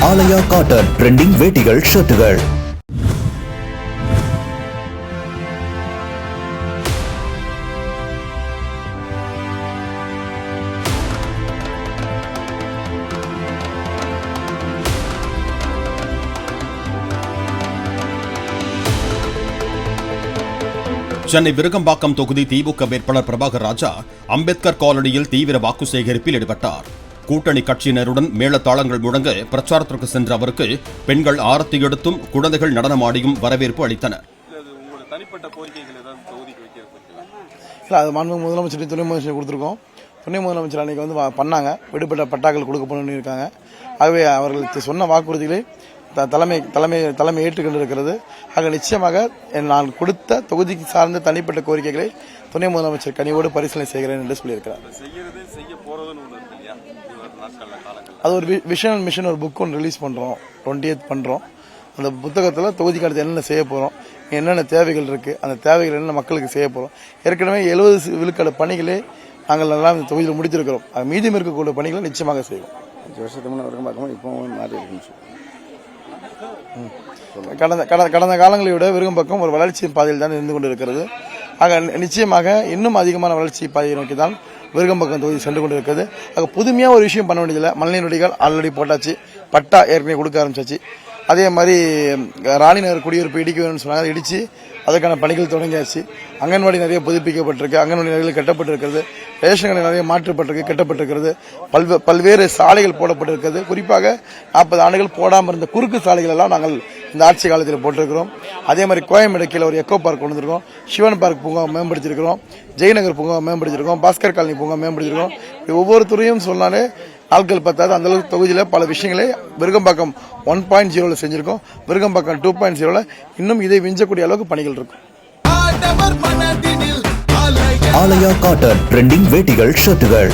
ஆலயா cotton trending வேட்டிகள் ஷர்ட்டுகள். Chennai Virugambakkam தொகுதி திமுக வேட்பாளர் பிரபாகர் ராஜா அம்பேத்கர் காலனியில் தீவிர வாக்கு சேகரிப்பில் ஈடுபட்டார். கூட்டணி கட்சியினருடன் மேளதாளங்கள் முழங்க பிரச்சாரத்திற்கு சென்ற அவருக்கு பெண்கள் ஆரத்தி எடுத்தும் குழந்தைகள் நடனமாடியும் வரவேற்பு அளித்தனர். அது மாண்பு முதலமைச்சர் துணை முதலமைச்சர் கொடுத்துருக்கோம். துணை முதலமைச்சர் அன்னைக்கு வந்து பண்ணாங்க, விடுபட்ட பட்டாக்கள் கொடுக்கப்படணும்னு இருக்காங்க. ஆகவே அவர்களுக்கு சொன்ன வாக்குறுதிகளை தலைமை ஏற்றுக்கொண்டிருக்கிறது. ஆக நிச்சயமாக நான் கொடுத்த தொகுதிக்கு சார்ந்த தனிப்பட்ட கோரிக்கைகளை துணை முதலமைச்சர் கனிவோடு பரிசீலனை செய்கிறேன் என்று சொல்லியிருக்கிறார். அது ஒரு விஷன் மிஷன் ஒரு புக் ஒன்று ரிலீஸ் பண்றோம், 20th பண்றோம். அந்த புத்தகத்தில் தொகுதிக்கு அடுத்து என்னென்ன செய்ய போறோம், என்னென்ன தேவைகள் இருக்கு, அந்த தேவைகள் என்ன மக்களுக்கு செய்ய போறோம். ஏற்கனவே 70 விழுக்காடு பணிகளே நாங்கள் எல்லாம் இந்த தொகுதியில் முடித்திருக்கிறோம். மீதம் இருக்கக்கூடிய பணிகளை நிச்சயமாக செய்வோம். 5 வருஷத்துக்கு முன்னாடி பார்க்கும்போது இப்போ மாறி இருக்குன்னு கடந்த காலங்களை விட விருகம்பாக்கம் ஒரு வளர்ச்சி பாதையில் தான் இருந்து கொண்டிருக்கிறது. ஆக நிச்சயமாக இன்னும் அதிகமான வளர்ச்சி பாதையை நோக்கி தான் விருகம்பாக்கம் தொகுதி சென்று கொண்டிருக்கிறது. ஆக புதுமையா ஒரு விஷயம் பண்ண வேண்டியதில்லை. மழைநீர் நொடிகள் ஆல்ரெடி போட்டாச்சு, பட்டா ஏற்கனவே கொடுக்க ஆரம்பிச்சாச்சு. அதே மாதிரி ராணிநகர் குடியிருப்பு இடிக்க வேணும்னு சொன்னாங்க, இடிச்சு அதற்கான பணிகள் தொடங்கியாச்சு. அங்கன்வாடி நிறைய புதுப்பிக்கப்பட்டிருக்கு, அங்கன்வாடி நிறைய கட்டப்பட்டிருக்கிறது, ரேஷன் கடை நிறைய மாற்றப்பட்டிருக்கு, கட்டப்பட்டிருக்கிறது, பல்வேறு சாலைகள் போடப்பட்டிருக்கிறது. குறிப்பாக 40 ஆண்டுகள் போடாமல் இருந்த குறுக்கு சாலைகள் எல்லாம் நாங்கள் இந்த ஆட்சி காலத்தில் போட்டிருக்கிறோம். அதே மாதிரி கோயம்பேடுக்கையில் ஒரு எக்கோ பார்க் கொண்டு வந்திருக்கோம், சிவன் பார்க் பூங்கா மேம்படுத்திருக்கிறோம், ஜெயநகர் பூங்கா மேம்படுத்திருக்கோம், பாஸ்கர் காலனி பூங்கா மேம்படுத்திருக்கிறோம். ஒவ்வொரு துறையும் சொன்னாலே நாட்கள் பத்தாது. அந்த அளவுக்கு தொகுதியில் பல விஷயங்களை விருகம்பாக்கம் 1.0 செஞ்சிருக்கோம். விருகம்பாக்கம் 2.0 இன்னும் இதை விஞ்சக்கூடிய அளவுக்கு பணிகள் இருக்கும். ஆலயா காட்டன் ட்ரெண்டிங் வேட்டிகள் ஷர்ட்டுகள்.